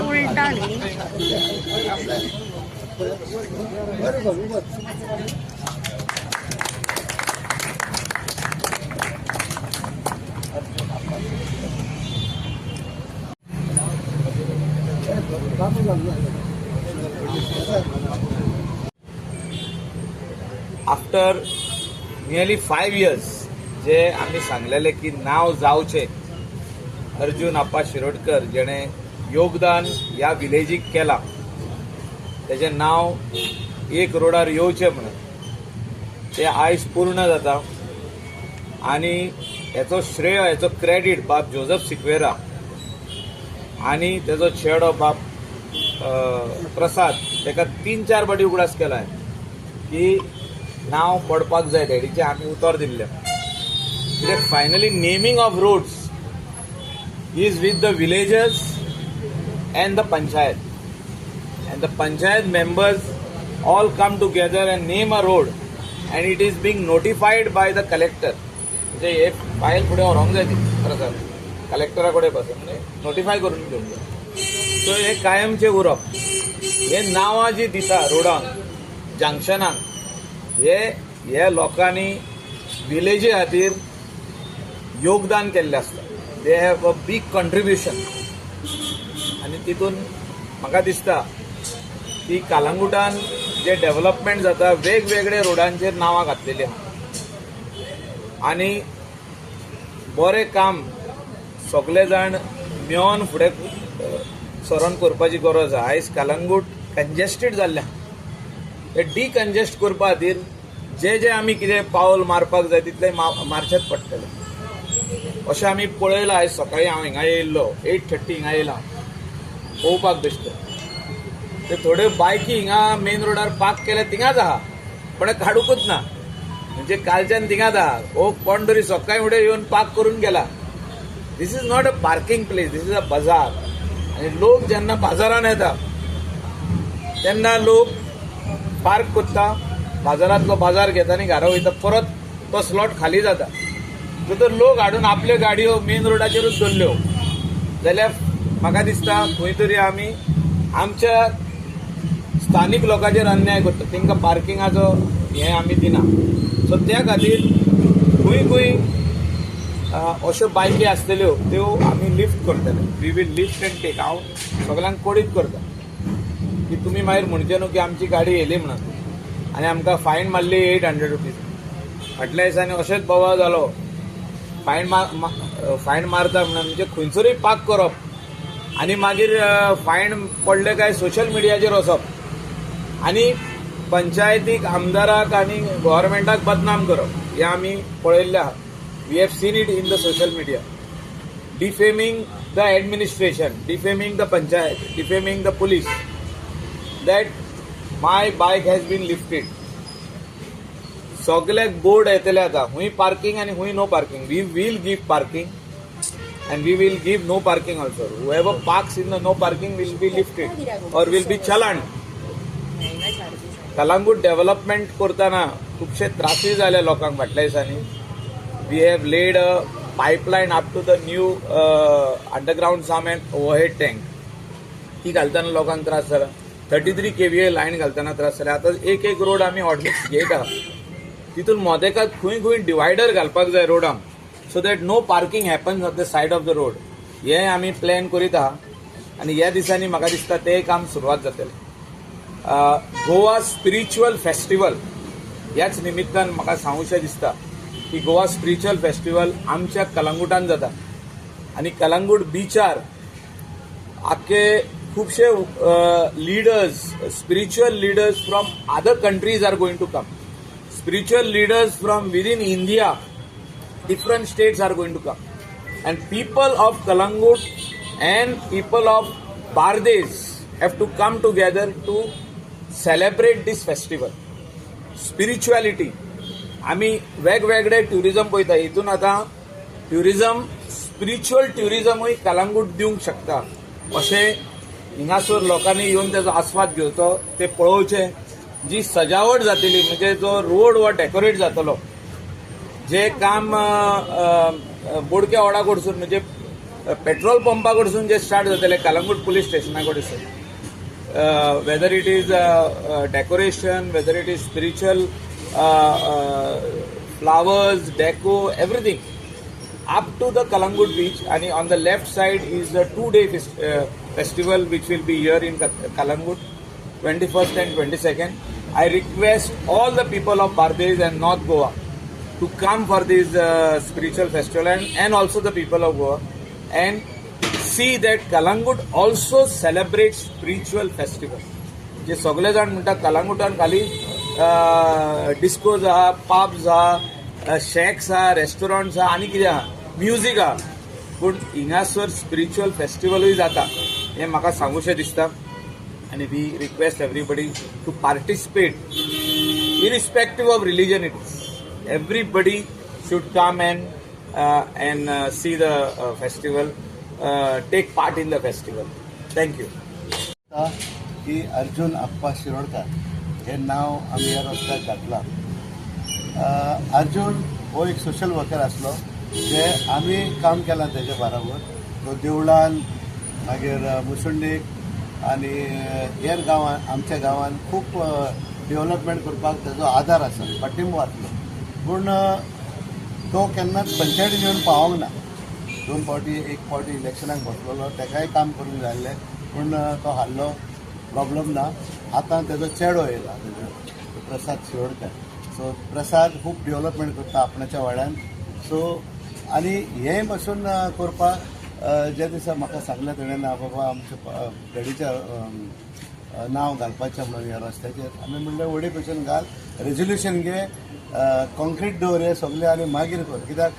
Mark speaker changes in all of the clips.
Speaker 1: उलटा न्ही.
Speaker 2: After nearly 5 years जे आम्ही सांगलेले की नाव जावचे अर्जुन आप्पा शिरोडकर जेणे योगदान या विलेजीक केला त्याचे नाव एक रोडार येवचे म्हणून ते आयज पूर्ण जाता आणि याचो श्रेय याचो क्रेडिट बाब जोसेफ सिक्वेरा आणि त्याचो चेडो बाब प्रसाद ताका 3-4 फावटी उगडास केलाय की नाव पडपाक जाय डॅडीचे आमी उतर दिल्ले कित्याक finally naming of roads is with the villagers and the panchayat members all come together and name a road and it is being notified by the collector. म्हणजे हे फायल पुढे व्हरोंक जाय ती प्रकार कलेक्टरा कडेन पासून नोटिफाय करून घेवंक जाय. सो हे कायमचे उरप हे नांवां जी दिता रोडांक जंक्शनांक हे लोकांनी विलेजी खातीर योगदान केल्लें आसता. They have a big contribution आणि तितून म्हाका दिसता की कालांगुटान जे डेव्हलपमेंट जाता वेगवेगळे रोडांचेर नांवां घातलेलीं आहा आणि बरें काम सगळे जाण मेळोन फुडें सरोन करपाची गरज आहा. आयज कालांगूट कंजेस्टेड जाल्लें आहा. ते डिकंजेस्ट करपा खातीर जे आमी कितें पावल मारपाक जाय तितलें मारचेच पडटलें अशें आमी पळयलां. आयज सकाळीं हांव हिंगा येयल्लो 8:30 हिंगा येयलां पळोवपाक बेश्टे ते थोड्यो बायकी हिंगा मेन रोडार पार्क केल्या थिंगाच आहा पण काडूकच ना. म्हणजे कालच्यान थिंगाच आहा. हो कोण तरी सकाळीं फुडें येवन पार्क करून गेला. This is not a parking place, this is a bazaar. आणि लोक जेन्ना बाजारान येता तेन्ना लोक पार्क करता, बाजारांतलो बाजार घेता आनी घरा वयता, परत तो स्लॉट खाली जाता. तर लोक हाडून आपल्यो गाडयो मेन रोडाचेरूच दवरल्यो जाल्यार म्हाका दिसता खंय तरी आमी आमच्या स्थानीक लोकांचेर अन्याय करता. तांकां पार्किंगाचो हें आमी दिना. सो त्या खातीर खंय खंय अश्यो बायकी आसतल्यो त्यो आमी लिफ्ट करतले. We will lift and take. हांव सगळ्यांक कोडीत करता की तुमी मागीर म्हणचे न्हू की आमची गाडी येयली म्हणून आनी आमकां फायन मारली 800 रुपीज. फाटल्या दिसांनी अशेंच बोवाळ जालो फायन मारता म्हणून म्हणजे खंयसरूय पार्क करप आणि मागीर फायन पडले काय सोशल मिडियाचेर वचप आणि पंचायतीक आमदाराक आणि गव्हर्मेंटाक बदनाम करप हे आमी पळयल्लें आहा. We have seen it in the social media. Defaming the administration, defaming the panchayat, defaming the police that my bike has been lifted. सगळ्याक बोर्ड येतले आता हुंय पार्किंग आणि हुंय no parking. We will give parking and we will give no parking also. Whoever parks in the no parking will be lifted or will be challaned. Calangute development करताना खूपशे त्रासय जाले लोकांक फाटल्या दिसांनी. We have laid a pipeline up to the new underground sump and overhead tank. ती घालताना लोकांक त्रास जाला. 33 kVA लायन घालताना त्रास जाले. आता एक रोड आमी ऑर्डिनन्स घेत आहा तितून मोदेकात खंय खंय डिवायडर घालपाक जाय रोडांक so that no parking happens at the side of the road. हे आमी प्लॅन करीत आहा आनी ह्या दिसांनी म्हाका दिसता ते काम सुरवात जातलें. गोवा स्पिरिच्युअल फेस्टिवल ह्याच निमित्तान म्हाका सांगूशें दिसता की गोवा स्पिरिच्युअल फेस्टिवल आमच्या कलांगुटान जाता आनी कलांगूट बीचार आख्खे खुबशे leaders, spiritual leaders from other countries are going to come. Spiritual leaders from within India, different states are going to come, and people of Kalangut and people of Bardes have to come together to celebrate this festival. Spirituality. आम्ही वेगवेगळे tourism पळयता. हितून आता tourism, spiritual ट्युरिझमूय Calangute दिवंक शकता अशें हिंगासर लोकांनी येवन तेजो आस्वाद घेवचो, ते पळोवचें. जी सजावट जातली म्हणजे जो रोड वो डेकोरेट जातलो, जे काम बोडक्या ओडा कडसून म्हणजे पेट्रोल पंपा कडसून जे स्टार्ट जातले कलंगूट पुलीस स्टेशना कडसून whether it is decoration, whether it is spiritual flowers, deco, everything up to the Kalangut beach, and on the left side is the 2-day festival which will be here in Kalangut, 21st and 22nd. I request all the people of Bardesh and North Goa to come for this spiritual festival, and also the people of Goa, and see that Kalangut also celebrates spiritual festival. जे सगळे जाण म्हणटा कलंगुटान खाली discoms आहा, pubs आहा, shacks आहा, restaurants आहा आनी कितें आहा, म्युजीक आहा, पूण हिंगासर स्पिरिच्युअल फेस्टिवलूय जाता हें म्हाका सांगूशें दिसता. आनी we request everybody to participate irrespective of religion it is. Everybody should come and see the festival, take part in the festival. Thank you.
Speaker 1: की अर्जुन आप्पा शिरोडकर हे नाव आम्ही ह्या रस्त्याक घातलां. अर्जुन हो एक सोशल वर्कर आसलो जे आमी काम केलां तेजे बरोबर. तो देवळान मागीर मुसुंडीक आनी हेर गांवान आमच्या गांवान खूब डेव्हलपमेंट करपाक तेजो आदार आसा, पाठिंबो आसलो. पूण तो केन्नाच पंचायतीन येवन पावोंक ना. 2 फावटी 1 फावटी इलेक्शनाक बसलेलो, तेकाय काम करूंक जाय आसलें पूण तो हारलो. प्रॉब्लम ना. आतां तेजो चेडो येयला, प्रसाद शिरोडकर. सो प्रसाद खूब डेव्हलपमेंट करता आपणाच्या वाड्यान. सो आनी हें पासून करपाक जे दिसा म्हाका सांगलें तेणें बाबा आमच्या डॅडीचें नांव घालपाचें म्हणून ह्या रस्त्याचेर. आमी म्हणलें व्हडी भशेन घाल, रेजोल्युशन घे, कॉन्क्रीट दवर सगळें आनी मागीर कर. कित्याक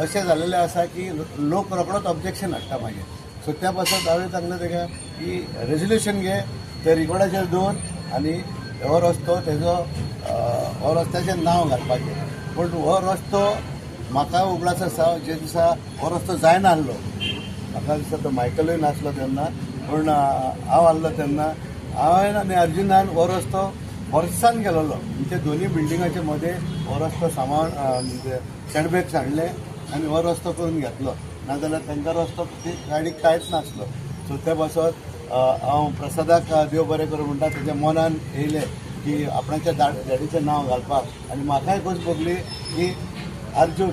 Speaker 1: अशें जाल्लेलें आसा की लोक रोखडोच ऑब्जेक्शन हाडटा मागीर. सो त्या पासून हांवें सांगलें तेका की रेजोल्युशन घे, ते रिकॉर्डाचेर दवर आनी हो रस्तो तेजो हो रस्त्याचें नांव घालपाचें. पूण हो रस्तो म्हाका उगडास आसा जे दिसा हो रस्तो जायना आसलो, म्हाका दिसता तो मायकलूय नासलो तेन्ना, पूण हांव आसलो तेन्ना हांवें आनी अर्जुनान हो रस्तो वर्सान गेलोलो. म्हणजे दोनी बिल्डिंगाचे मदें हो रस्तो सांबाळून म्हणजे सेटबॅक्स हाडले आनी हो रस्तो करून घेतलो. नाजाल्यार तांकां रस्तो गाडीक कांयच नासलो. सो त्या पासून हांव प्रसादाक देव बरें करूं म्हणटा. तेज्या मनान येयलें की आपणाच्या डॅडीचें नांव घालपाक. आनी म्हाकाय खोस भोगली की अर्जून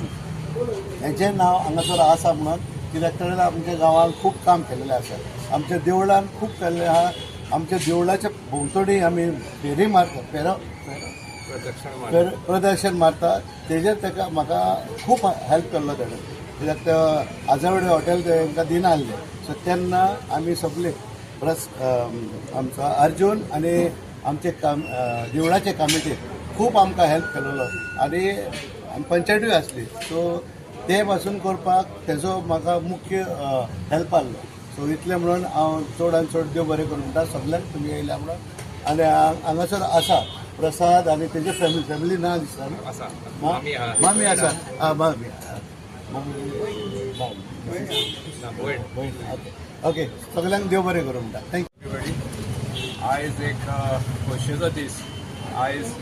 Speaker 1: हेजें नांव हांगासर आसा म्हणून. कित्याक ताणें आमच्या गांवांत खूब काम केल्लें आसा, आमच्या देवळान खूब केल्लें आहा. आमच्या देवळाच्या भोंवतणी आमी फेरी मारता, प्रदर्शन मारता. तेजेर ताका म्हाका खूब हेल्प केल्लो ताणें. कित्याक ते आजावडे हॉटेल तांकां दिना आसलें. सो तेन्ना आमी सगळे आमचो अर्जून आनी आमचे देवळाचे कमिटी खूब आमकां हेल्प केलेलो आनी पंचायतूय आसली. सो ते पासून करपाक तेजो म्हाका मुख्य हेल्प आसलो. सो इतलें म्हणून हांव चड आनी चड देव बरें करूं म्हणटा सगळ्यांक तुमी येयल्या म्हणून. आनी हांगासर आसा प्रसाद आनी तेजे फॅमिली ना दिसता मामी आसा, ओके. सगळ्यांक देव बरें करूं म्हणटा. थँक्यू.
Speaker 3: आयज एक खोशयेचो दीस. आयज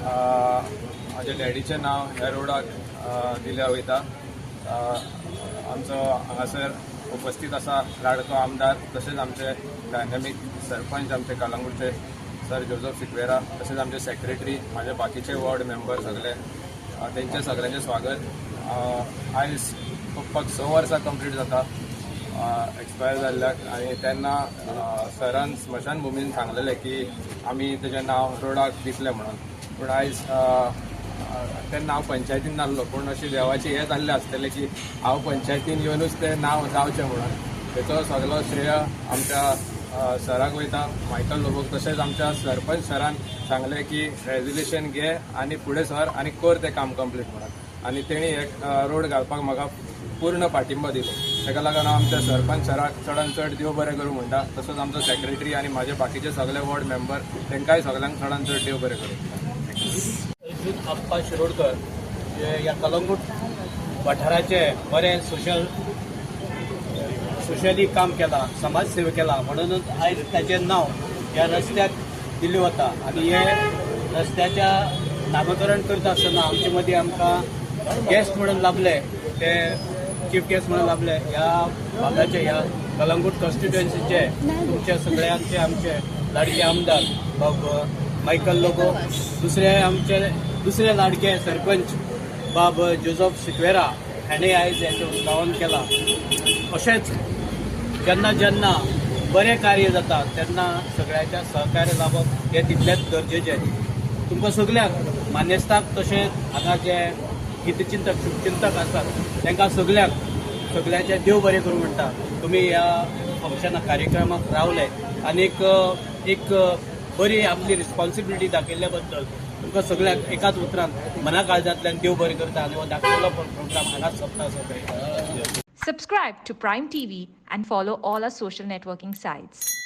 Speaker 3: म्हाज्या डॅडीचें नांव ह्या रोडाक दिलें वयता. आमचो हांगासर उपस्थित आसा लाडको आमदार, तशेंच आमचे डायनॅमीक सरपंच आमचे कलंगूटचे सर जोझफ सिक्वेरा, तशेंच आमचे सेक्रेटरी, म्हाजे बाकीचे वॉर्ड मेंबर सगळे, तेंचे सगळ्यांचे स्वागत. आयज फक्त 6 वर्सां कंप्लीट जाता एक्सपायर जाल्ल्याक. आनी तेन्ना सरान स्मशान भुमीन सांगलेलें की आमी तेजें नांव रोडाक दितलें म्हणून. पूण आयज तेन्ना हांव पंचायतीन नासलो, पूण अशी देवाची हें जाल्लें आसतलें की हांव पंचायतीन येवनूच तें नांव जावचें म्हणून. तेचो सगळो श्रेय आमच्या सराक वयता, मायकल लोबोक. तशेंच आमच्या सरपंच सरान सांगलें की रेजोल्युशन घे आनी फुडें सर आनी कर तें काम कंप्लीट म्हणून. आनी तेणी एक रोड घालपाक म्हाका पूर्ण पाठिंबो दिलो. ताका लागून हांव आमच्या सरपंच सराक चडांत चड देव बरें करूं म्हणटा. तसोच आमचो सेक्रेटरी आनी म्हाजे बाकीचे सगळे वॉर्ड मेंबर तेंकाय सगळ्यांक चडांत चड देव बरें करूं.
Speaker 4: अर्जुन आप्पा शिरोडकर जे ह्या कलंगूट वाठाराचे बरें सोशली काम केलां, समाज सेवा केला, म्हणूनच आयज ताचें नांव ह्या रस्त्याक दिल्लें वता. आनी हे रस्त्याच्या नामकरण करता आसतना आमचे मदीं आमकां गेस्ट म्हणून लाभले ते चीफ गेस्ट म्हणून आपले ह्या भागाचे ह्या कलंगूट कॉन्स्टिट्युएन्सीचे तुमचे सगळ्यांचे आमचे लाडके आमदार बाब मायकल लोगो, दुसरे लाडके सरपंच बाब जोझफ सिक्वेरा हाणें आयज हेचें उक्तावण केलां. अशेंच जेन्ना जेन्ना बरें कार्य जाता तेन्ना सगळ्याच्या सहकार्य लाभप हें तितलेंच गरजेचें. तुमकां सगळ्यांक मानेस्ताक तशेंच हांगा जे हितचिंतक शुभचिंतक आसात तांकां सगळ्यांचे देव बरें करूं म्हणटा. तुमी ह्या फंक्शनाक कार्यक्रमाक रावले आनीक एक बरी आपली रिस्पॉन्सिबिलिटी दाखयल्ल्या बद्दल तुमकां सगळ्यांक एकाच उतरान मना काळजांतल्यान देव बरें करता आनी हो दाखयलो प्रोग्राम हांगाच सोंपता असो कळटा.
Speaker 5: Subscribe to Prime TV and follow all our social networking sites.